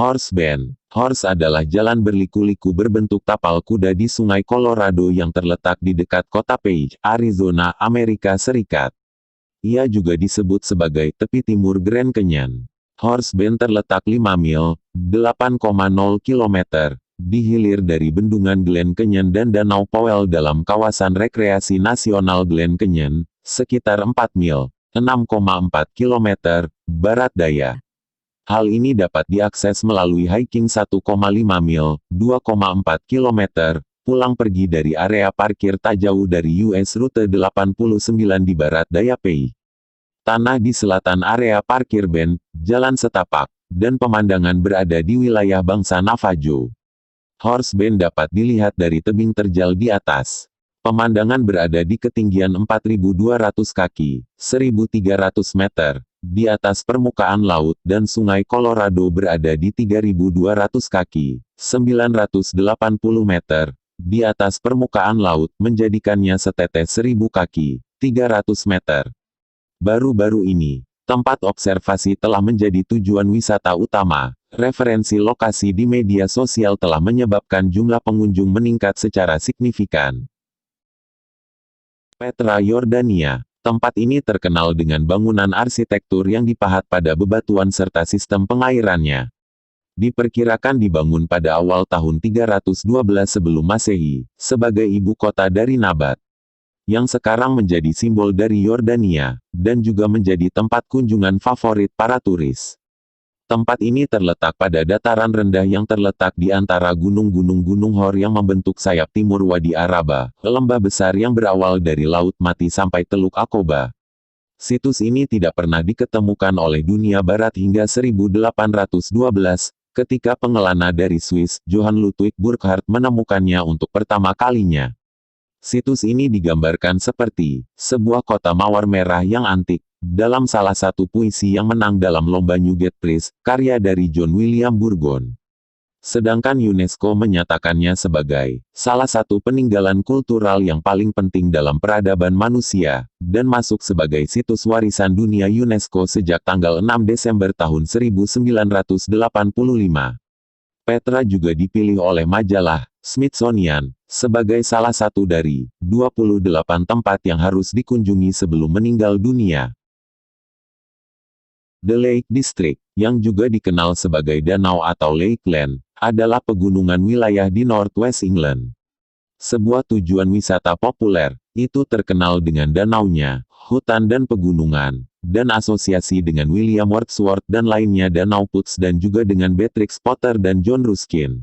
Horse Bend. Horse adalah jalan berliku-liku berbentuk tapal kuda di Sungai Colorado yang terletak di dekat kota Page, Arizona, Amerika Serikat. Ia juga disebut sebagai tepi timur Grand Canyon. Horse Bend terletak 5 mil, 8,0 km, di hilir dari bendungan Glen Canyon dan Danau Powell dalam kawasan rekreasi nasional Glen Canyon, sekitar 4 mil, 6,4 km, barat daya. Hal ini dapat diakses melalui hiking 1,5 mil, 2,4 km, pulang pergi dari area parkir tak jauh dari US Route 89 di barat daya Page. Tanah di selatan area parkir Bend, jalan setapak, dan pemandangan berada di wilayah bangsa Navajo. Horse Bend dapat dilihat dari tebing terjal di atas. Pemandangan berada di ketinggian 4.200 kaki, 1.300 meter, di atas permukaan laut dan Sungai Colorado berada di 3.200 kaki, 980 meter, di atas permukaan laut menjadikannya setetes 1.000 kaki, 300 meter. Baru-baru ini, tempat observasi telah menjadi tujuan wisata utama. Referensi lokasi di media sosial telah menyebabkan jumlah pengunjung meningkat secara signifikan. Petra, Yordania. Tempat ini terkenal dengan bangunan arsitektur yang dipahat pada bebatuan serta sistem pengairannya. Diperkirakan dibangun pada awal tahun 312 sebelum Masehi, sebagai ibu kota dari Nabat, yang sekarang menjadi simbol dari Yordania, dan juga menjadi tempat kunjungan favorit para turis. Tempat ini terletak pada dataran rendah yang terletak di antara gunung-gunung Gunung Hor yang membentuk sayap timur Wadi Araba, lembah besar yang berawal dari Laut Mati sampai Teluk Aqaba. Situs ini tidak pernah diketemukan oleh dunia barat hingga 1812, ketika pengelana dari Swiss, Johann Ludwig Burckhardt menemukannya untuk pertama kalinya. Situs ini digambarkan seperti sebuah kota mawar merah yang antik, dalam salah satu puisi yang menang dalam lomba Newgate Prize, karya dari John William Burgon. Sedangkan UNESCO menyatakannya sebagai salah satu peninggalan kultural yang paling penting dalam peradaban manusia, dan masuk sebagai situs warisan dunia UNESCO sejak tanggal 6 Desember tahun 1985. Petra juga dipilih oleh majalah Smithsonian sebagai salah satu dari 28 tempat yang harus dikunjungi sebelum meninggal dunia. The Lake District, yang juga dikenal sebagai danau atau Lakeland, adalah pegunungan wilayah di Northwest England. Sebuah tujuan wisata populer, itu terkenal dengan danaunya, hutan dan pegunungan, dan asosiasi dengan William Wordsworth dan lainnya Danau Putz dan juga dengan Beatrix Potter dan John Ruskin.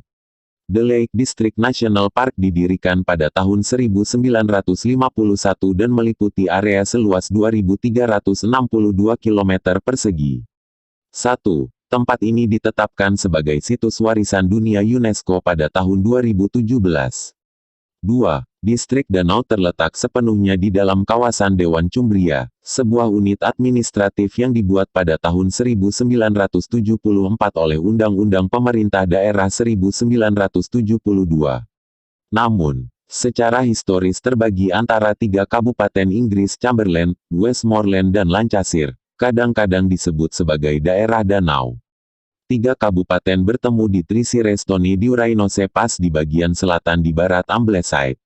The Lake District National Park didirikan pada tahun 1951 dan meliputi area seluas 2.362 km persegi. 1. Tempat ini ditetapkan sebagai situs warisan dunia UNESCO pada tahun 2017. 2. Distrik Danau terletak sepenuhnya di dalam kawasan Dewan Cumbria, sebuah unit administratif yang dibuat pada tahun 1974 oleh Undang-Undang Pemerintah Daerah 1972. Namun, secara historis terbagi antara 3 kabupaten Inggris Chamberlain, Westmoreland dan Lancashire, kadang-kadang disebut sebagai daerah danau. 3 kabupaten bertemu di Tricirestone di Urainose Pass di bagian selatan di barat Ambleside.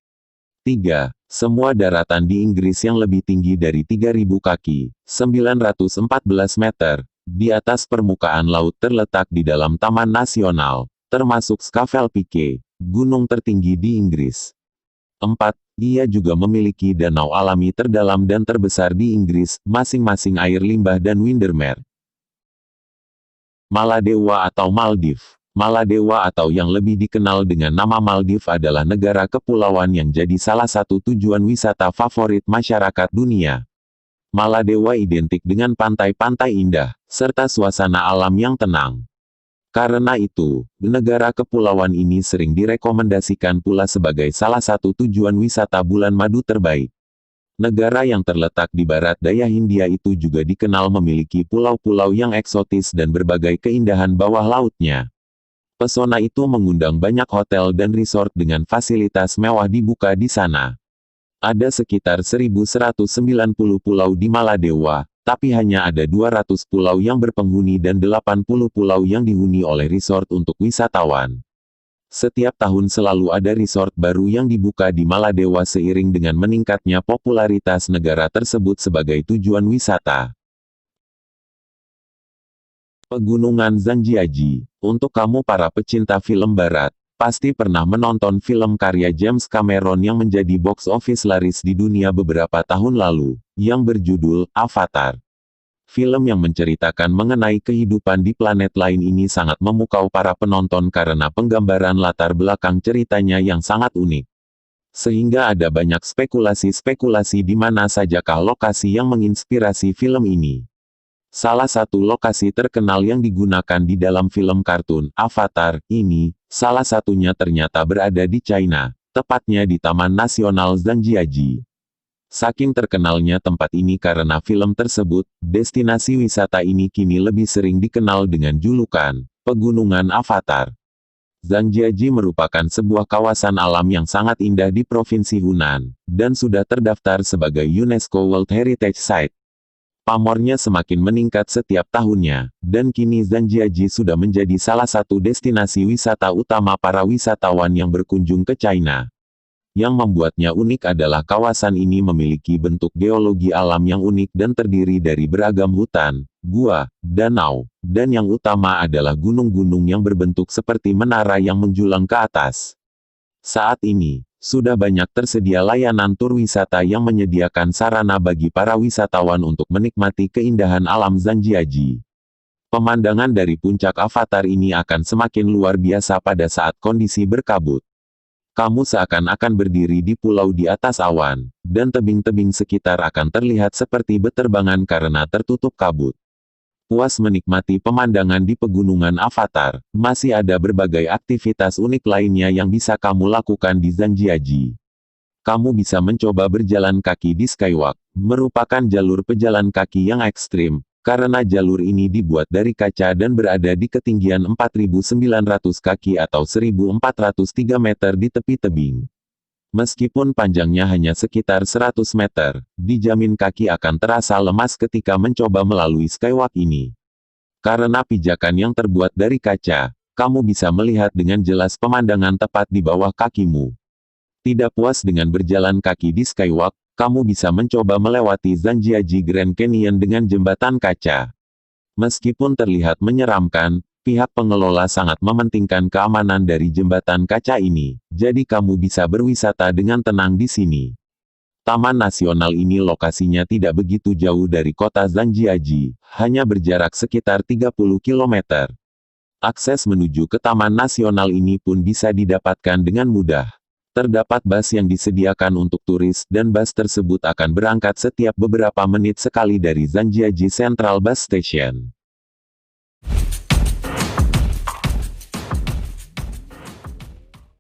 3. Semua daratan di Inggris yang lebih tinggi dari 3.000 kaki, 914 meter, di atas permukaan laut terletak di dalam Taman Nasional, termasuk Scafell Pike, gunung tertinggi di Inggris. 4. Ia juga memiliki danau alami terdalam dan terbesar di Inggris, masing-masing Air Limbah dan Windermere. Maladewa atau Maldives. Maladewa atau yang lebih dikenal dengan nama Maldives adalah negara kepulauan yang jadi salah satu tujuan wisata favorit masyarakat dunia. Maladewa identik dengan pantai-pantai indah, serta suasana alam yang tenang. Karena itu, negara kepulauan ini sering direkomendasikan pula sebagai salah satu tujuan wisata bulan madu terbaik. Negara yang terletak di barat daya Hindia itu juga dikenal memiliki pulau-pulau yang eksotis dan berbagai keindahan bawah lautnya. Pesona itu mengundang banyak hotel dan resort dengan fasilitas mewah dibuka di sana. Ada sekitar 1.190 pulau di Maladewa, tapi hanya ada 200 pulau yang berpenghuni dan 80 pulau yang dihuni oleh resort untuk wisatawan. Setiap tahun selalu ada resort baru yang dibuka di Maladewa seiring dengan meningkatnya popularitas negara tersebut sebagai tujuan wisata. Pegunungan Zhangjiajie. Untuk kamu para pecinta film barat, pasti pernah menonton film karya James Cameron yang menjadi box office laris di dunia beberapa tahun lalu, yang berjudul Avatar. Film yang menceritakan mengenai kehidupan di planet lain ini sangat memukau para penonton karena penggambaran latar belakang ceritanya yang sangat unik. Sehingga ada banyak spekulasi-spekulasi di mana sajakah lokasi yang menginspirasi film ini. Salah satu lokasi terkenal yang digunakan di dalam film kartun Avatar ini, salah satunya ternyata berada di China, tepatnya di Taman Nasional Zhangjiajie. Saking terkenalnya tempat ini karena film tersebut, destinasi wisata ini kini lebih sering dikenal dengan julukan Pegunungan Avatar. Zhangjiajie merupakan sebuah kawasan alam yang sangat indah di Provinsi Hunan, dan sudah terdaftar sebagai UNESCO World Heritage Site. Pamornya semakin meningkat setiap tahunnya, dan kini Zhangjiajie sudah menjadi salah satu destinasi wisata utama para wisatawan yang berkunjung ke China. Yang membuatnya unik adalah kawasan ini memiliki bentuk geologi alam yang unik dan terdiri dari beragam hutan, gua, danau, dan yang utama adalah gunung-gunung yang berbentuk seperti menara yang menjulang ke atas. Saat ini, sudah banyak tersedia layanan tur wisata yang menyediakan sarana bagi para wisatawan untuk menikmati keindahan alam Zhangjiajie. Pemandangan dari puncak Avatar ini akan semakin luar biasa pada saat kondisi berkabut. Kamu seakan-akan berdiri di pulau di atas awan, dan tebing-tebing sekitar akan terlihat seperti beterbangan karena tertutup kabut. Puas menikmati pemandangan di pegunungan Avatar, masih ada berbagai aktivitas unik lainnya yang bisa kamu lakukan di Zhangjiajie. Kamu bisa mencoba berjalan kaki di Skywalk, merupakan jalur pejalan kaki yang ekstrim, karena jalur ini dibuat dari kaca dan berada di ketinggian 4.900 kaki atau 1.403 meter di tepi tebing. Meskipun panjangnya hanya sekitar 100 meter, dijamin kaki akan terasa lemas ketika mencoba melalui Skywalk ini. Karena pijakan yang terbuat dari kaca, kamu bisa melihat dengan jelas pemandangan tepat di bawah kakimu. Tidak puas dengan berjalan kaki di Skywalk, kamu bisa mencoba melewati Zhangjiajie Grand Canyon dengan jembatan kaca. Meskipun terlihat menyeramkan, pihak pengelola sangat mementingkan keamanan dari jembatan kaca ini, jadi kamu bisa berwisata dengan tenang di sini. Taman Nasional ini lokasinya tidak begitu jauh dari kota Zhangjiajie, hanya berjarak sekitar 30 km. Akses menuju ke Taman Nasional ini pun bisa didapatkan dengan mudah. Terdapat bus yang disediakan untuk turis dan bus tersebut akan berangkat setiap beberapa menit sekali dari Zhangjiajie Central Bus Station.